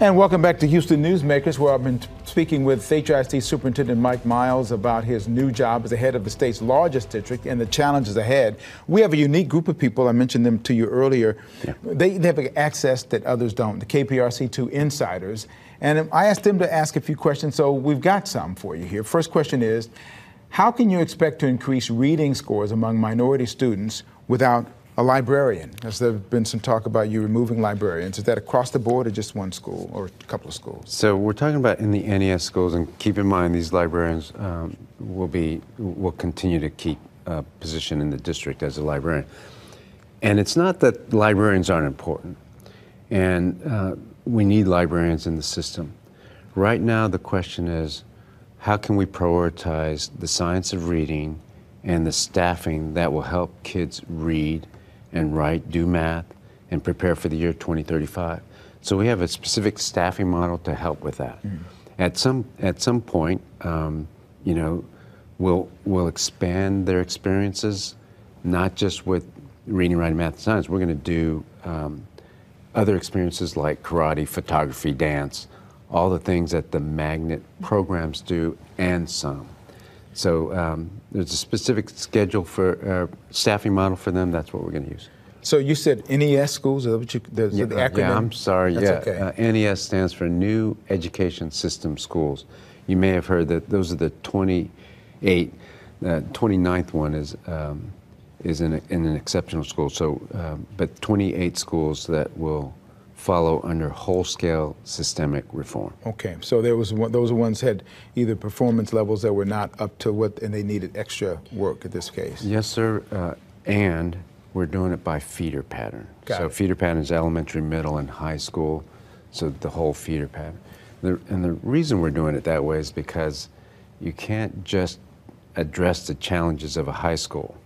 And welcome back to Houston Newsmakers, where I've been speaking with HISD Superintendent Mike Miles about his new job as the head of the state's largest district and the challenges ahead. We have a unique group of people. I mentioned them to you earlier. Yeah. They have access that others don't, the KPRC 2 insiders. And I asked them to ask a few questions, so we've got some for you here. First question is, how can you expect to increase reading scores among minority students without a librarian? Has there been some talk about you removing librarians? Is that across the board or just one school or a couple of schools? So we're talking about in the NES schools, and keep in mind these librarians will continue to keep a position in the district as a librarian. And it's not that librarians aren't important, and we need librarians in the system. Right now the question is, how can we prioritize the science of reading and the staffing that will help kids read and write, do math, and prepare for the year 2035. So we have a specific staffing model to help with that. At some point, you know, we'll expand their experiences, not just with reading, writing, math, and science. We're going to do other experiences like karate, photography, dance, all the things that the magnet programs do, and some. So there's a specific schedule for staffing model for them. That's what we're going to use. So you said NES schools? Is that what the acronym? Yeah, I'm sorry. That's okay. NES stands for New Education System Schools. You may have heard that those are the 28. The 29th one is in an exceptional school. So, but 28 schools that will follow under whole-scale systemic reform. Okay, so those ones had either performance levels that were not up to what, and they needed extra work in this case. Yes, sir, and we're doing it by feeder pattern. So feeder pattern is elementary, middle, and high school, so the whole feeder pattern. And the reason we're doing it that way is because you can't just address the challenges of a high school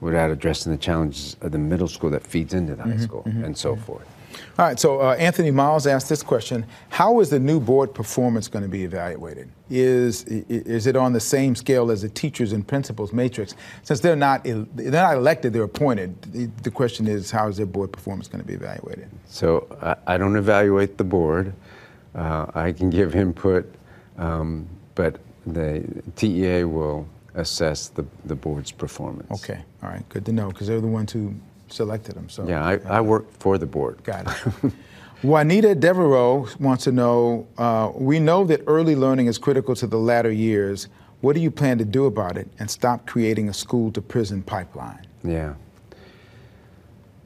without addressing the challenges of the middle school that feeds into the high school, and so forth. All right, so Anthony Miles asked this question: how is the new board performance going to be evaluated? Is it on the same scale as the teachers and principals matrix? Since they're not elected, they're appointed. The question is, how is their board performance going to be evaluated? So I don't evaluate the board. I can give input, but the TEA will assess the board's performance. Okay, all right, good to know, because they're the ones who selected them. So yeah, I work for the board. Got it. Juanita Devereaux wants to know, we know that early learning is critical to the latter years. What do you plan to do about it and stop creating a school to prison pipeline? Yeah.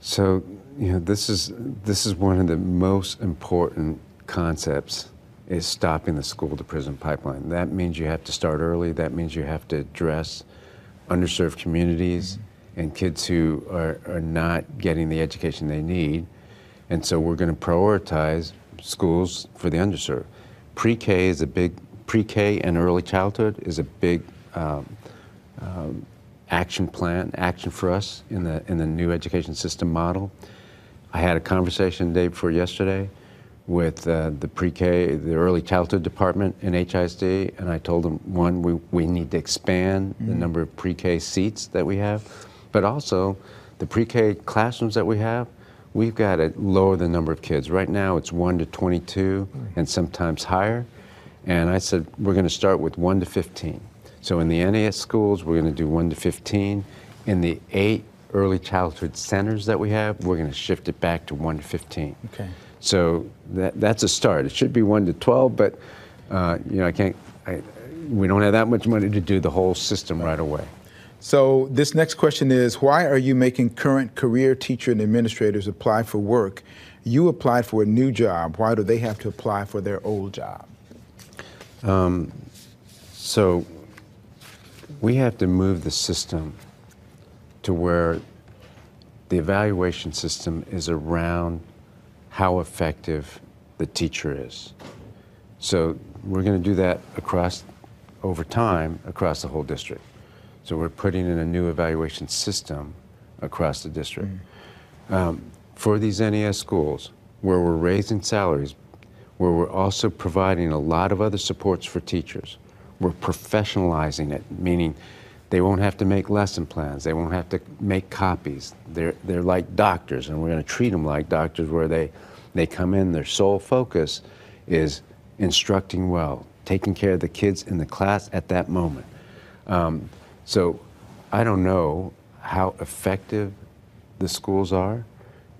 So, you know, this is one of the most important concepts, is stopping the school to prison pipeline. That means you have to start early. That means you have to address underserved communities and kids who are not getting the education they need. And so we're going to prioritize schools for the underserved. Pre-K is a big, pre-K and early childhood is a big action for us in the new education system model. I had a conversation the day before yesterday with the pre-K, the early childhood department in HISD, and I told them, one, we need to expand the number of pre-K seats that we have, but also the pre-K classrooms that we have, we've got to lower the number of kids. Right now it's 1 to 22 and sometimes higher. And I said, we're going to start with 1 to 15. So in the NES schools, we're going to do 1 to 15. In the 8 early childhood centers that we have, we're going to shift it back to 1 to 15. Okay. So that's a start. It should be 1 to 12, but you know, we don't have that much money to do the whole system right away. So this next question is, why are you making current career teacher and administrators apply for work? You applied for a new job. Why do they have to apply for their old job? So we have to move the system to where the evaluation system is around how effective the teacher is. So we're going to do that over time across the whole district. So we're putting in a new evaluation system across the district. For these NES schools, where we're raising salaries, where we're also providing a lot of other supports for teachers, we're professionalizing it, meaning they won't have to make lesson plans, they won't have to make copies. They're like doctors, and we're going to treat them like doctors, where they come in, their sole focus is instructing well, taking care of the kids in the class at that moment. So I don't know how effective the schools are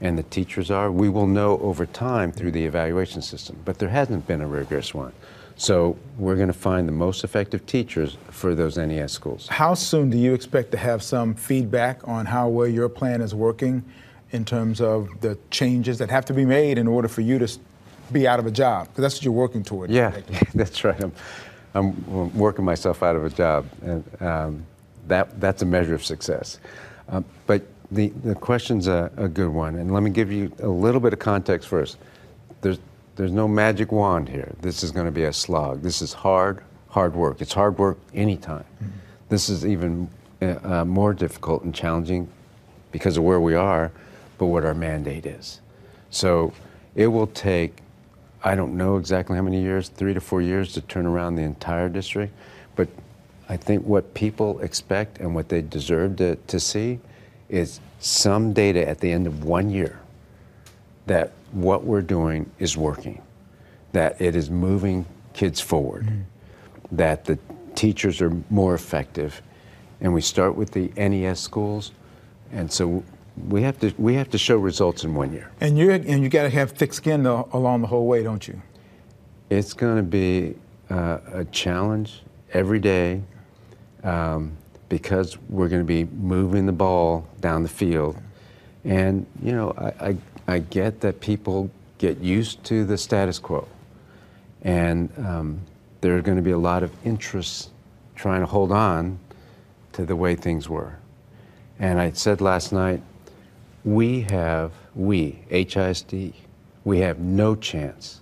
and the teachers are. We will know over time through the evaluation system, but there hasn't been a rigorous one. So we're going to find the most effective teachers for those NES schools. How soon do you expect to have some feedback on how well your plan is working in terms of the changes that have to be made in order for you to be out of a job? Because that's what you're working toward. Yeah, that's right. I'm working myself out of a job, and that's a measure of success. But the question's a good one, and let me give you a little bit of context first. There's no magic wand here. This is going to be a slog. This is hard work. It's hard work anytime. Mm-hmm. This is even more difficult and challenging because of where we are, but what our mandate is. So it will take, I don't know exactly how many years, 3 to 4 years to turn around the entire district, but I think what people expect and what they deserve to see is some data at the end of 1 year that what we're doing is working, that it is moving kids forward, that the teachers are more effective, and we start with the NES schools, and so we have to show results in 1 year. And you got to have thick skin along the whole way, don't you? It's going to be a challenge every day because we're going to be moving the ball down the field, and you know I get that people get used to the status quo, and there are going to be a lot of interest trying to hold on to the way things were. And I said last night, HISD, we have no chance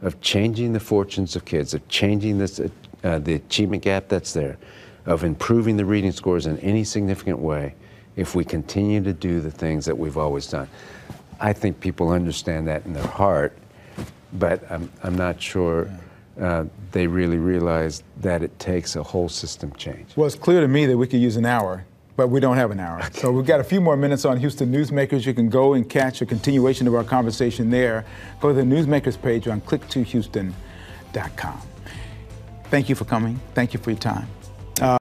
of changing the fortunes of kids, of changing this, the achievement gap that's there, of improving the reading scores in any significant way if we continue to do the things that we've always done. I think people understand that in their heart, but I'm not sure they really realize that it takes a whole system change. Well, it's clear to me that we could use an hour, but we don't have an hour. Okay. So we've got a few more minutes on Houston Newsmakers. You can go and catch a continuation of our conversation there. Go to the Newsmakers page on click2houston.com. Thank you for coming. Thank you for your time.